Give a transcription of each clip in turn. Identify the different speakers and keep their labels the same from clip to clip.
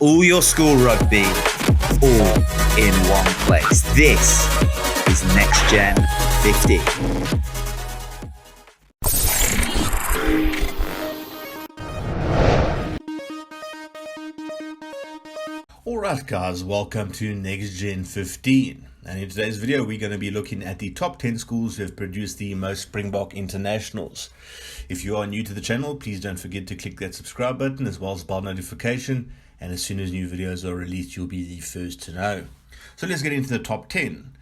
Speaker 1: all your school rugby, all in one place. This is Next Gen 50.
Speaker 2: Alright guys, welcome to Next Gen 15, and in today's video we're going to be looking at the top 10 schools who have produced the most Springbok internationals. If you are new to the channel, please don't forget to click that subscribe button as well as bell notification, and as soon as new videos are released you'll be the first to know. So let's get into the top 10.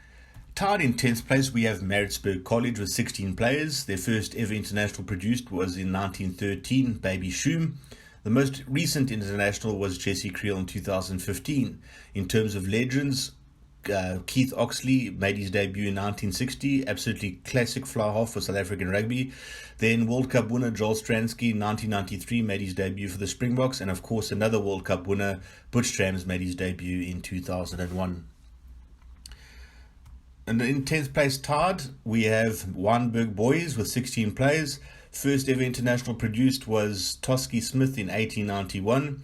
Speaker 2: Tied in 10th place we have MARITZBURG College with 16 players. Their first ever international produced was in 1913, Baby Shoom. The most recent international was Jesse Creel in 2015. In terms of legends, Keith Oxley made his debut in 1960, absolutely classic fly half for South African rugby. Then World Cup winner Joel Stransky in 1993 made his debut for the Springboks, and of course another World Cup winner, Butch Trams, made his debut in 2001. And in 10th place tied, we have WYNBERG boys with 16 players. First ever international produced was Toski Smith in 1891,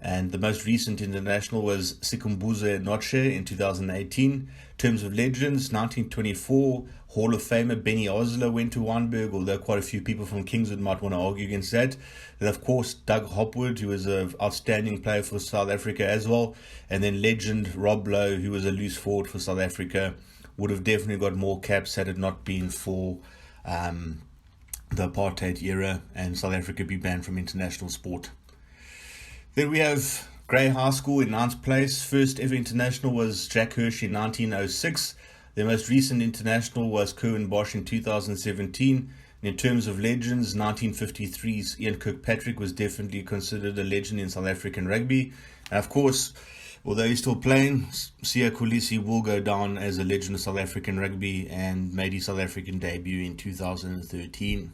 Speaker 2: and the most recent international was Sikumbuze Notshe in 2018. In terms of legends, 1924 Hall of Famer Benny Osler went to WYNBERG, although quite a few people from Kingswood might want to argue against that. And of course Doug Hopwood, who was an outstanding player for South Africa as well, and then legend Rob Lowe, who was a loose forward for South Africa, would have definitely got more caps had it not been for the apartheid era and South Africa be banned from international sport. Then we have Grey High School in 9th place. First ever international was Jack Hirsch in 1906. Their most recent international was Kerwin Bosch in 2017. And in terms of legends, 1953's Ian Kirkpatrick was definitely considered a legend in South African rugby. And of course, although he's still playing, Siya Kolisi will go down as a legend of South African rugby and made his South African debut in 2013.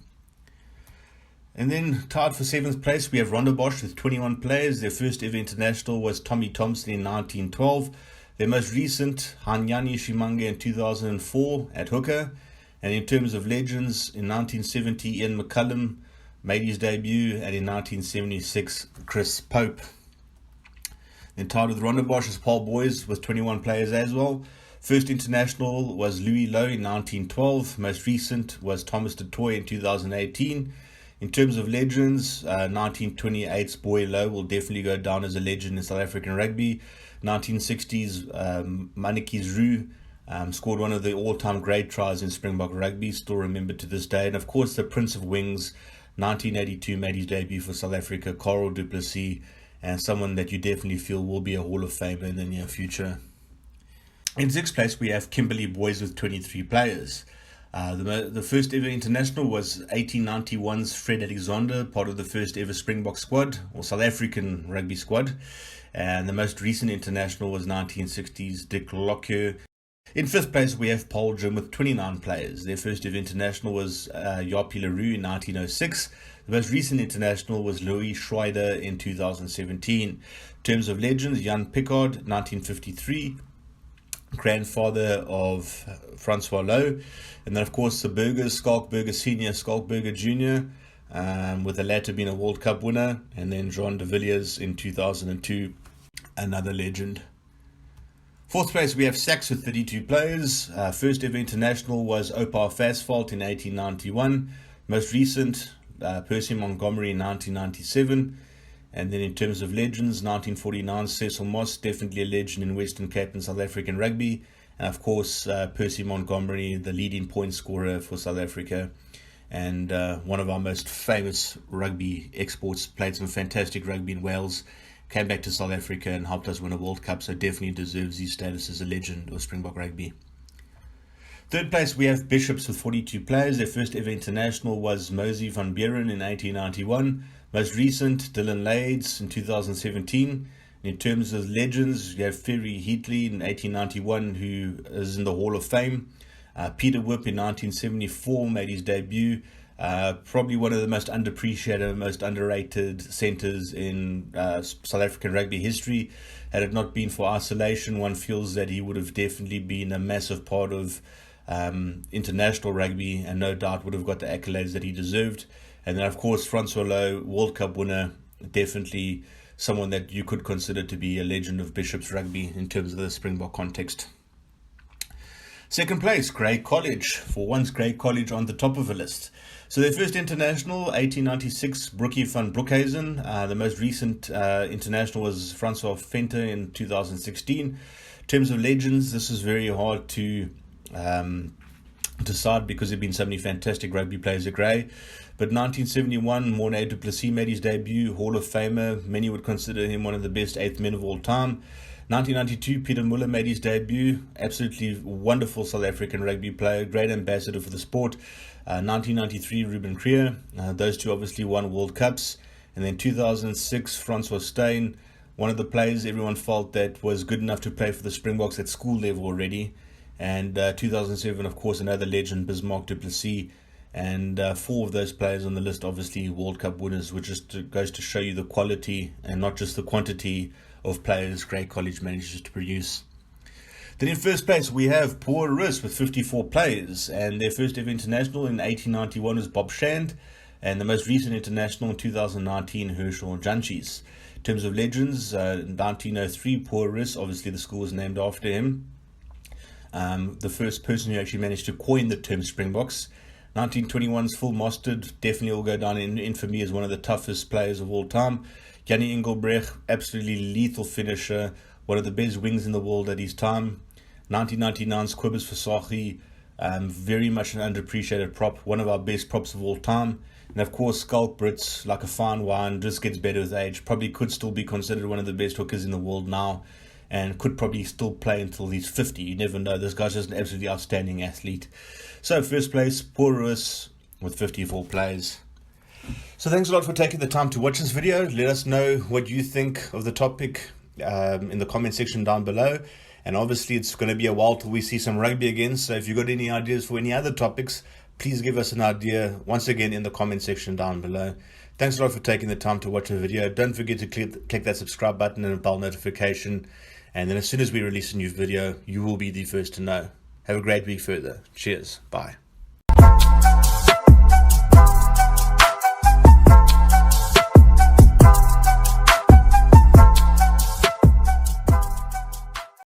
Speaker 2: And then tied for 7th place we have RONDEBOSCH with 21 players. Their first ever international was Tommy Thompson in 1912. Their most recent, Hanyani Shimange in 2004 at hooker. And in terms of legends, in 1970 Ian McCullum made his debut, and in 1976 Chris Pope. Then tied with RONDEBOSCH is PAARL boys with 21 players as well. First international was Louis Lowe in 1912. Most recent was Thomas du Toit in 2018. In terms of legends, 1928's Boy Lowe will definitely go down as a legend in South African rugby. 1960s Manikis Roo scored one of the all-time great tries in Springbok Rugby, still remembered to this day. And of course the Prince of Wings, 1982, made his debut for South Africa, Carl du Plessis, and someone that you definitely feel will be a Hall of Famer in the near future. In 6th place we have Kimberley boys with 23 players. The first ever international was 1891's Fred Alexander, part of the first ever Springbok squad, or South African rugby squad. And the most recent international was 1960's Dick Lockyer. In 5th place we have PAARL Gym with 29 players. Their first ever international was Yapi LaRue in 1906. The most recent international was Louis Schreider in 2017. In terms of legends, Jan Pickard, 1953. Grandfather of Francois Lowe, and then of course the Burgers, Skalkberger Senior, Skalkberger Junior, with the latter being a World Cup winner, and then Jean de Villiers in 2002, another legend. 4th place we have SACS with 32 players. First ever international was Opar Fasfalt in 1891. Most recent, Percy Montgomery in 1997. And then in terms of legends, 1949 Cecil Moss, definitely a legend in Western Cape and South African rugby. And of course, Percy Montgomery, the leading point scorer for South Africa. And one of our most famous rugby exports, played some fantastic rugby in Wales, came back to South Africa and helped us win a World Cup, so definitely deserves his status as a legend of Springbok Rugby. 3rd place we have Bishops with 42 players. Their first ever international was Mosey van Buren in 1891. Most recent, Dylan Lades in 2017. In terms of legends, you have Ferry Heatley in 1891, who is in the Hall of Fame. Peter Whip in 1974 made his debut. Probably one of the most underappreciated, most underrated centres in South African rugby history. Had it not been for isolation, one feels that he would have definitely been a massive part of international rugby, and no doubt would have got the accolades that he deserved. And then of course Francois Lowe, World Cup winner, definitely someone that you could consider to be a legend of Bishop's Rugby in terms of the Springbok context. Second place, Grey College. For once, Grey College on the top of the list. So their first international, 1896, Brookie van Broekhuizen. The most recent international was Francois Venter in 2016. In terms of legends, this is very hard to decide because there have been so many fantastic rugby players at Grey. But 1971, Mornay du Plessis made his debut, Hall of Famer. Many would consider him one of the best eighth men of all time. 1992, Peter Muller made his debut. Absolutely wonderful South African rugby player, great ambassador for the sport. 1993, Ruben Creer. Those two obviously won World Cups. And then 2006, Francois Steyn, one of the players everyone felt that was good enough to play for the Springboks at school level already. And 2007, of course, another legend, Bismarck du Plessis. And 4 of those players on the list, obviously World Cup winners, which just goes to show you the quality and not just the quantity of players Grey College manages to produce. Then in first place we have PAARL ROOS with 54 players, and their first ever international in 1891 was Bob Shand, and the most recent international in 2019, Herschel Janchis. In terms of legends, 1903, PAARL ROOS, obviously the school was named after him. The first person who actually managed to coin the term Springboks. 1921's Phil Mostert, definitely will go down in infamy as one of the toughest players of all time. Jannie Engelbrecht, absolutely lethal finisher, one of the best wings in the world at his time. 1999's Kobus Versaghi, very much an underappreciated prop, one of our best props of all time. And of course, Skulk Brits, like a fine wine, just gets better with age. Probably could still be considered one of the best hookers in the world now, and could probably still play until he's 50. You never know. This guy's just an absolutely outstanding athlete. So first place, PAARL ROOS with 54 players. So thanks a lot for taking the time to watch this video. Let us know what you think of the topic in the comment section down below. And obviously it's going to be a while till we see some rugby again. So if you've got any ideas for any other topics, please give us an idea once again in the comment section down below. Thanks a lot for taking the time to watch the video. Don't forget to click that subscribe button and a bell notification. And then as soon as we release a new video, you will be the first to know. Have a great week further. Cheers. Bye.